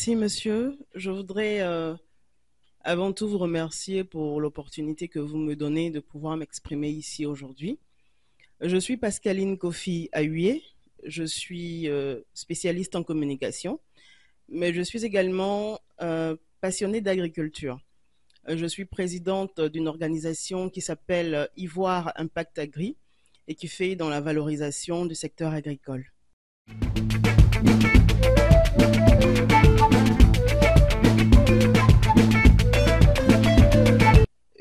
Merci, monsieur. Je voudrais avant tout vous remercier pour l'opportunité que vous me donnez de pouvoir m'exprimer ici aujourd'hui. Je suis Pascaline Kofi Ahuye. Je suis spécialiste en communication, mais je suis également passionnée d'agriculture. Je suis présidente d'une organisation qui s'appelle Ivoire Impact Agri et qui fait dans la valorisation du secteur agricole.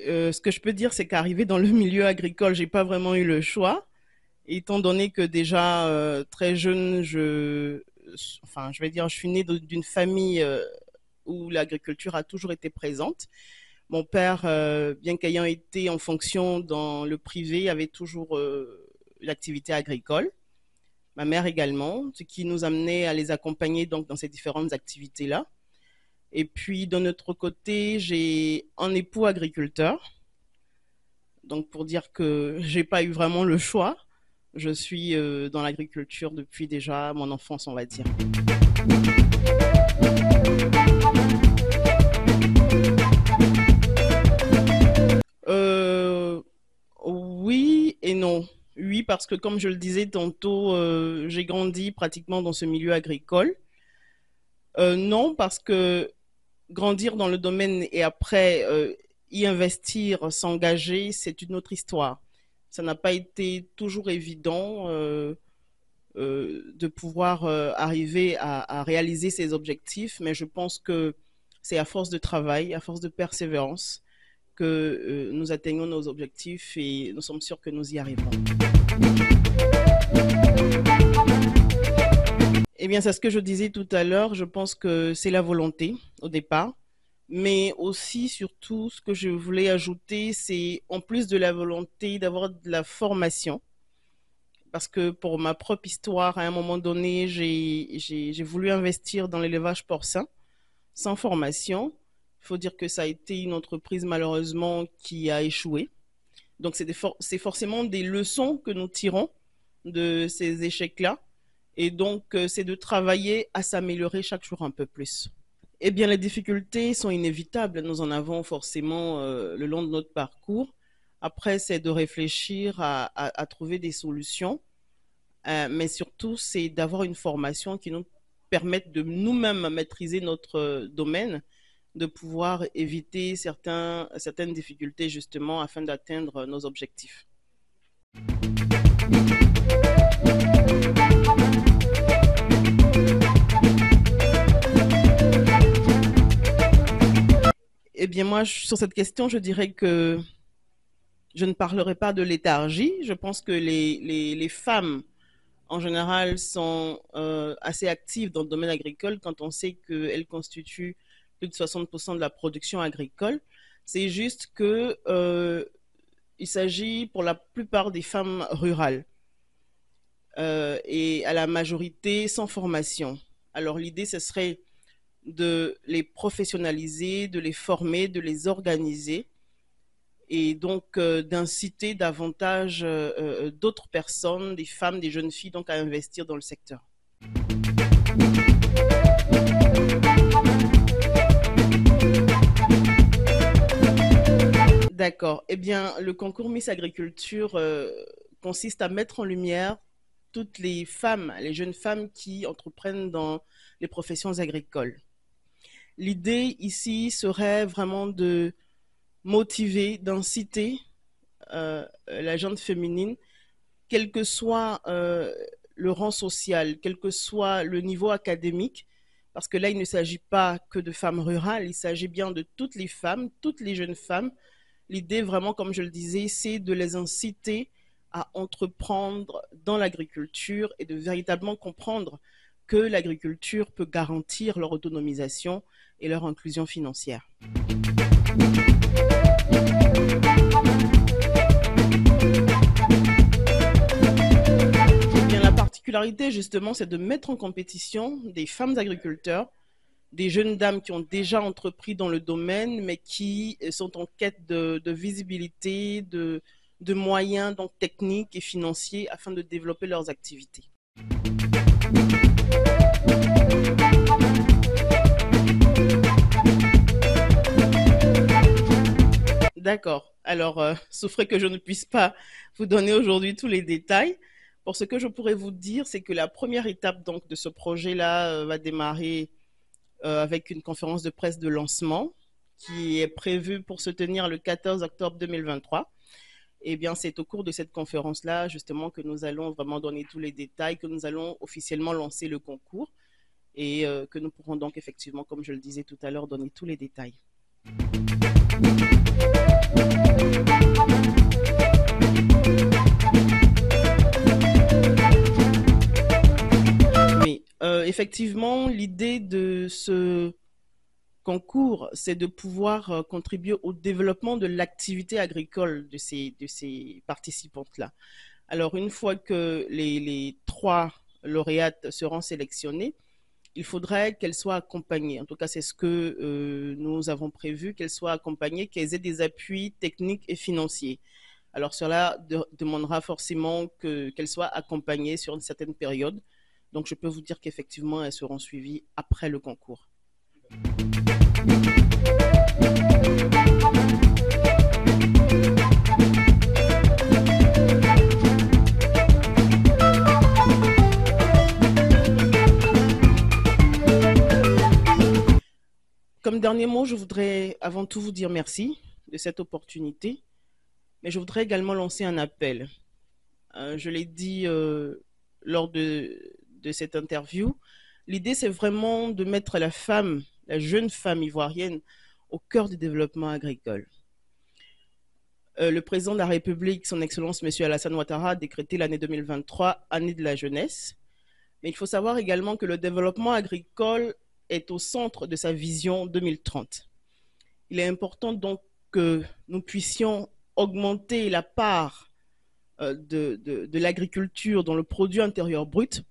Ce que je peux dire, c'est qu'arriver dans le milieu agricole, j'ai pas vraiment eu le choix, étant donné que déjà très jeune, je suis née d'une famille où l'agriculture a toujours été présente. Mon père, bien qu'ayant été en fonction dans le privé, avait toujours l'activité agricole. Ma mère également, ce qui nous amenait à les accompagner donc dans ces différentes activités-là. Et puis, de notre côté, j'ai un époux agriculteur. Donc, pour dire que j'ai pas eu vraiment le choix, je suis dans l'agriculture depuis déjà mon enfance, on va dire. Oui et non. Oui, parce que comme je le disais tantôt, j'ai grandi pratiquement dans ce milieu agricole. Non, parce que grandir dans le domaine et après y investir, s'engager, c'est une autre histoire. Ça n'a pas été toujours évident de pouvoir arriver à réaliser ses objectifs, mais je pense que c'est à force de travail, à force de persévérance que nous atteignons nos objectifs et nous sommes sûrs que nous y arriverons. Eh bien, c'est ce que je disais tout à l'heure. Je pense que c'est la volonté au départ. Mais aussi, surtout, ce que je voulais ajouter, c'est en plus de la volonté d'avoir de la formation. Parce que pour ma propre histoire, à un moment donné, j'ai voulu investir dans l'élevage porcin sans formation. Il faut dire que ça a été une entreprise malheureusement qui a échoué. Donc, c'est forcément des leçons que nous tirons de ces échecs-là. Et donc, c'est de travailler à s'améliorer chaque jour un peu plus. Eh bien, les difficultés sont inévitables. Nous en avons forcément le long de notre parcours. Après, c'est de réfléchir à trouver des solutions. Mais surtout, c'est d'avoir une formation qui nous permette de nous-mêmes maîtriser notre domaine, de pouvoir éviter certaines difficultés justement afin d'atteindre nos objectifs. Eh bien, moi, sur cette question, je dirais que je ne parlerai pas de léthargie. Je pense que les femmes, en général, sont assez actives dans le domaine agricole quand on sait qu'elles constituent plus de 60% de la production agricole. C'est juste que il s'agit pour la plupart des femmes rurales et à la majorité sans formation. Alors, l'idée, ce serait de les professionnaliser, de les former, de les organiser et donc d'inciter davantage d'autres personnes, des femmes, des jeunes filles, donc à investir dans le secteur. D'accord. Eh bien, le concours Miss Agriculture consiste à mettre en lumière toutes les femmes, les jeunes femmes qui entreprennent dans les professions agricoles. L'idée ici serait vraiment de motiver, d'inciter la gente féminine, quel que soit le rang social, quel que soit le niveau académique, parce que là, il ne s'agit pas que de femmes rurales, il s'agit bien de toutes les femmes, toutes les jeunes femmes. L'idée, vraiment, comme je le disais, c'est de les inciter à entreprendre dans l'agriculture et de véritablement comprendre que l'agriculture peut garantir leur autonomisation et leur inclusion financière. Bien, la particularité, justement, c'est de mettre en compétition des femmes agriculteurs, des jeunes dames qui ont déjà entrepris dans le domaine, mais qui sont en quête de visibilité, de moyens donc techniques et financiers afin de développer leurs activités. D'accord. Alors, souffrez que je ne puisse pas vous donner aujourd'hui tous les détails. Pour ce que je pourrais vous dire, c'est que la première étape donc de ce projet-là va démarrer avec une conférence de presse de lancement qui est prévue pour se tenir le 14 octobre 2023. Eh bien, c'est au cours de cette conférence-là, justement, que nous allons vraiment donner tous les détails, que nous allons officiellement lancer le concours et que nous pourrons donc effectivement, comme je le disais tout à l'heure, donner tous les détails. Mais effectivement, l'idée de ce concours, c'est de pouvoir contribuer au développement de l'activité agricole de ces participantes-là. Alors, une fois que les trois lauréates seront sélectionnées, il faudrait qu'elles soient accompagnées. En tout cas, c'est ce que nous avons prévu, qu'elles soient accompagnées, qu'elles aient des appuis techniques et financiers. Alors, cela demandera forcément qu'elles soient accompagnées sur une certaine période. Donc, je peux vous dire qu'effectivement, elles seront suivies après le concours. Comme dernier mot, je voudrais avant tout vous dire merci de cette opportunité, mais je voudrais également lancer un appel. Je l'ai dit lors de cette interview, l'idée c'est vraiment de mettre la femme, la jeune femme ivoirienne, au cœur du développement agricole. Le président de la République, son Excellence M. Alassane Ouattara, a décrété l'année 2023 année de la jeunesse. Mais il faut savoir également que le développement agricole est au centre de sa vision 2030. Il est important donc que nous puissions augmenter la part de l'agriculture dans le produit intérieur brut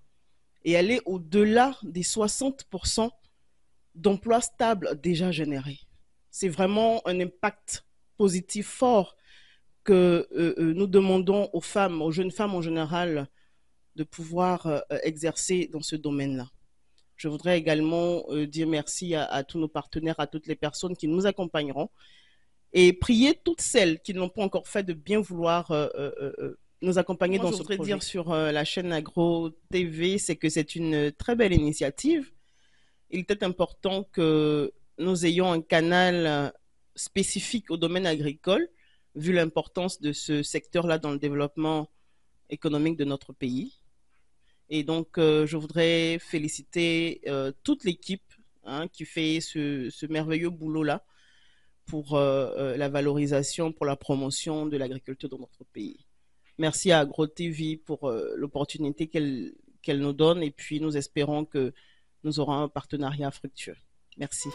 et aller au-delà des 60% d'emplois stables déjà générés. C'est vraiment un impact positif fort que nous demandons aux femmes, aux jeunes femmes en général, de pouvoir exercer dans ce domaine-là. Je voudrais également dire merci à tous nos partenaires, à toutes les personnes qui nous accompagneront et prier toutes celles qui n'ont pas encore fait de bien vouloir nous accompagner dans ce projet. Je voudrais dire sur la chaîne Agro TV, c'est que c'est une très belle initiative. Il était important que nous ayons un canal spécifique au domaine agricole, vu l'importance de ce secteur-là dans le développement économique de notre pays. Et donc, je voudrais féliciter toute l'équipe qui fait ce merveilleux boulot-là pour la valorisation, pour la promotion de l'agriculture dans notre pays. Merci à AgroTV pour l'opportunité qu'elle nous donne et puis nous espérons que nous aurons un partenariat fructueux. Merci.